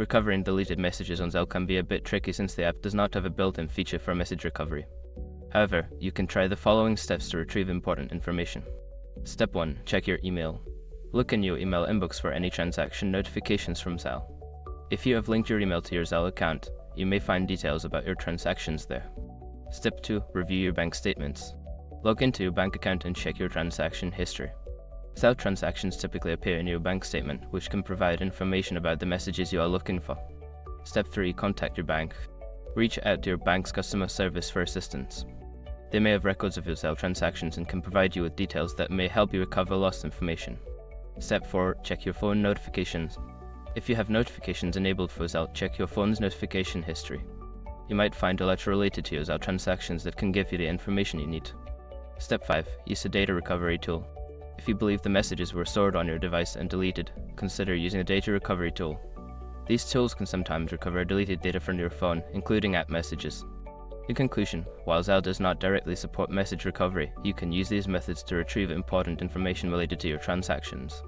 Recovering deleted messages on Zelle can be a bit tricky since the app does not have a built-in feature for message recovery. However, you can try the following steps to retrieve important information. Step 1. Check your email. Look in your email inbox for any transaction notifications from Zelle. If you have linked your email to your Zelle account, you may find details about your transactions there. Step 2. Review your bank statements. Log into your bank account and check your transaction history. Zelle transactions typically appear in your bank statement, which can provide information about the messages you are looking for. Step 3. Contact your bank. Reach out to your bank's customer service for assistance. They may have records of your Zelle transactions and can provide you with details that may help you recover lost information. Step 4. Check your phone notifications. If you have notifications enabled for Zelle, check your phone's notification history. You might find a letter related to your Zelle transactions that can give you the information you need. Step 5. Use a data recovery tool. If you believe the messages were stored on your device and deleted, consider using a data recovery tool. These tools can sometimes recover deleted data from your phone, including app messages. In conclusion, while Zelle does not directly support message recovery, you can use these methods to retrieve important information related to your transactions.